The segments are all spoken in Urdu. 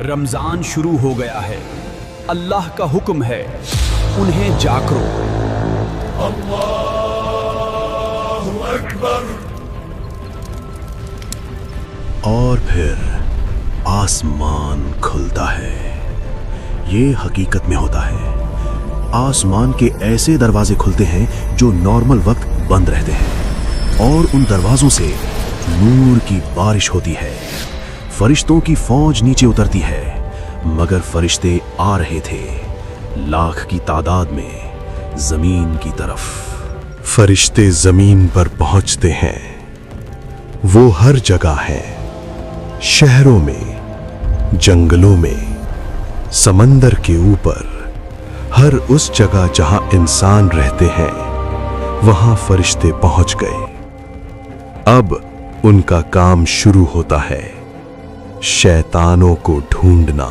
رمضان شروع ہو گیا ہے، اللہ کا حکم ہے، انہیں جاگو۔ اور پھر آسمان کھلتا ہے۔ یہ حقیقت میں ہوتا ہے۔ آسمان کے ایسے دروازے کھلتے ہیں جو نارمل وقت بند رہتے ہیں، اور ان دروازوں سے نور کی بارش ہوتی ہے۔ فرشتوں کی فوج نیچے اترتی ہے، مگر فرشتے آ رہے تھے لاکھ کی تعداد میں زمین کی طرف۔ فرشتے زمین پر پہنچتے ہیں۔ وہ ہر جگہ ہیں، شہروں میں، جنگلوں میں، سمندر کے اوپر، ہر اس جگہ جہاں انسان رہتے ہیں وہاں فرشتے پہنچ گئے۔ اب ان کا کام شروع ہوتا ہے، شیطانوں کو ڈھونڈنا۔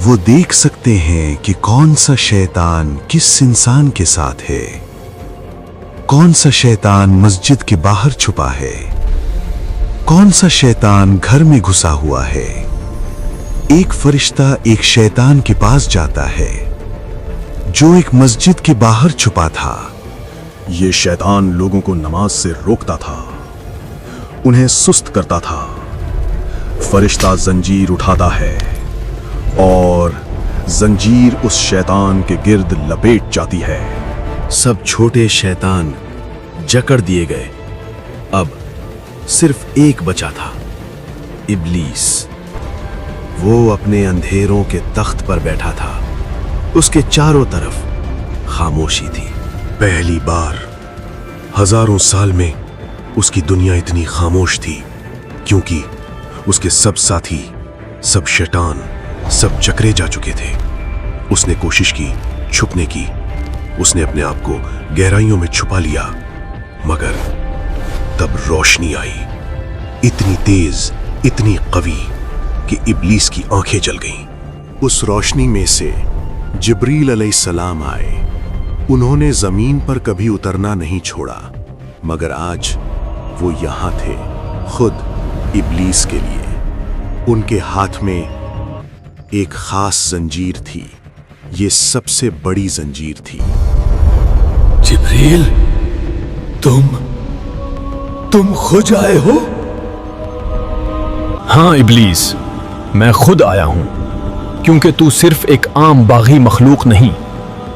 وہ دیکھ سکتے ہیں کہ کون سا شیطان کس انسان کے ساتھ ہے، کون سا شیطان مسجد کے باہر چھپا ہے، کون سا شیطان گھر میں گھسا ہوا ہے۔ ایک فرشتہ ایک شیطان کے پاس جاتا ہے جو ایک مسجد کے باہر چھپا تھا۔ یہ شیطان لوگوں کو نماز سے روکتا تھا، انہیں سست کرتا تھا۔ فرشتہ زنجیر اٹھاتا ہے اور زنجیر اس شیطان کے گرد لپیٹ جاتی ہے۔ سب چھوٹے شیطان جکڑ دیے گئے۔ اب صرف ایک بچا تھا، ابلیس۔ وہ اپنے اندھیروں کے تخت پر بیٹھا تھا، اس کے چاروں طرف خاموشی تھی۔ پہلی بار ہزاروں سال میں اس کی دنیا اتنی خاموش تھی، کیونکہ اس کے سب ساتھی، سب شیطان، سب چکرے جا چکے تھے۔ اس نے کوشش کی چھپنے کی، اس نے اپنے آپ کو گہرائیوں میں چھپا لیا، مگر تب روشنی آئی، اتنی تیز، اتنی قوی کہ ابلیس کی آنکھیں جل گئیں۔ اس روشنی میں سے جبریل علیہ السلام آئے۔ انہوں نے زمین پر کبھی اترنا نہیں چھوڑا، مگر آج وہ یہاں تھے خود ابلیس کے لیے۔ ان کے ہاتھ میں ایک خاص زنجیر تھی، یہ سب سے بڑی زنجیر تھی۔ جبریل، تم خود آئے ہو؟ ہاں ابلیس، میں خود آیا ہوں، کیونکہ تو صرف ایک عام باغی مخلوق نہیں،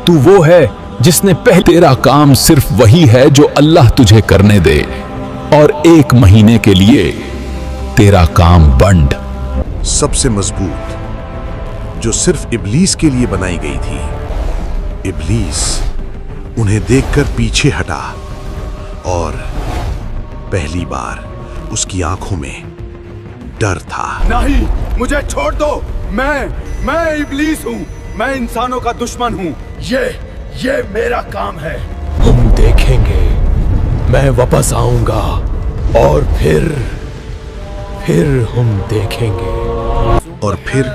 تو وہ ہے جس نے تیرا کام صرف وہی ہے جو اللہ تجھے کرنے دے، اور 1 مہینے کے لیے تیرا کام بنڈ۔ سب سے مضبوط، جو صرف ابلیس کے لیے بنائی گئی تھی۔ ابلیس انہیں دیکھ کر پیچھے ہٹا، اور پہلی بار اس کی آنکھوں میں ڈر تھا۔ نہیں، مجھے چھوڑ دو، میں ابلیس ہوں، میں انسانوں کا دشمن ہوں، یہ میرا کام ہے۔ ہم دیکھیں گے، میں واپس آؤں گا، اور پھر ہم دیکھیں گے۔ اور پھر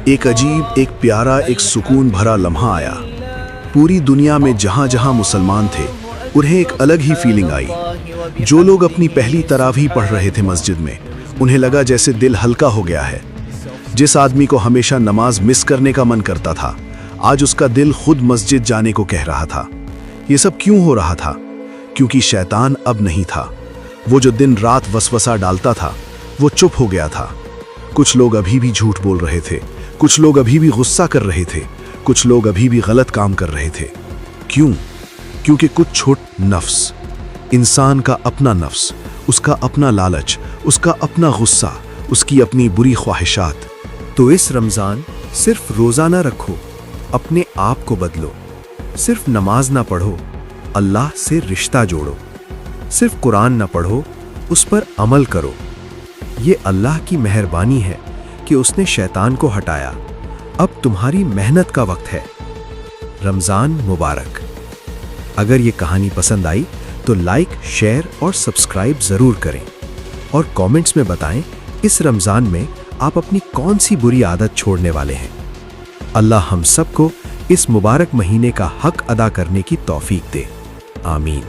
ایک عجیب، ایک پیارا، ایک سکون بھرا لمحہ آیا۔ پوری دنیا میں جہاں جہاں مسلمان تھے انہیں ایک الگ ہی فیلنگ آئی۔ جو لوگ اپنی پہلی تراویح پڑھ رہے تھے مسجد میں، انہیں لگا جیسے دل ہلکا ہو گیا ہے۔ جس آدمی کو ہمیشہ نماز مس کرنے کا من کرتا تھا، آج اس کا دل خود مسجد جانے کو کہہ رہا تھا۔ یہ سب کیوں ہو رہا تھا؟ کیونکہ شیطان اب نہیں تھا۔ وہ جو دن رات وسوسہ ڈالتا تھا وہ چپ ہو گیا تھا۔ کچھ لوگ ابھی بھی جھوٹ بول رہے تھے، کچھ لوگ ابھی بھی غصہ کر رہے تھے، کچھ لوگ ابھی بھی غلط کام کر رہے تھے۔ کیوں؟ کیونکہ کچھ چھوٹ نفس، انسان کا اپنا نفس، اس کا اپنا لالچ، اس کا اپنا غصہ، اس کی اپنی بری خواہشات۔ تو اس رمضان صرف روزہ نہ رکھو، اپنے آپ کو بدلو۔ صرف نماز نہ پڑھو، اللہ سے رشتہ جوڑو۔ صرف قرآن نہ پڑھو، اس پر عمل کرو۔ یہ اللہ کی مہربانی ہے کہ اس نے شیطان کو ہٹایا۔ اب تمہاری محنت کا وقت ہے۔ رمضان مبارک۔ اگر یہ کہانی پسند آئی تو لائک، شیئر اور سبسکرائب ضرور کریں، اور کامنٹس میں بتائیں اس رمضان میں آپ اپنی کون سی بری عادت چھوڑنے والے ہیں۔ اللہ ہم سب کو اس مبارک مہینے کا حق ادا کرنے کی توفیق دے۔ آمین۔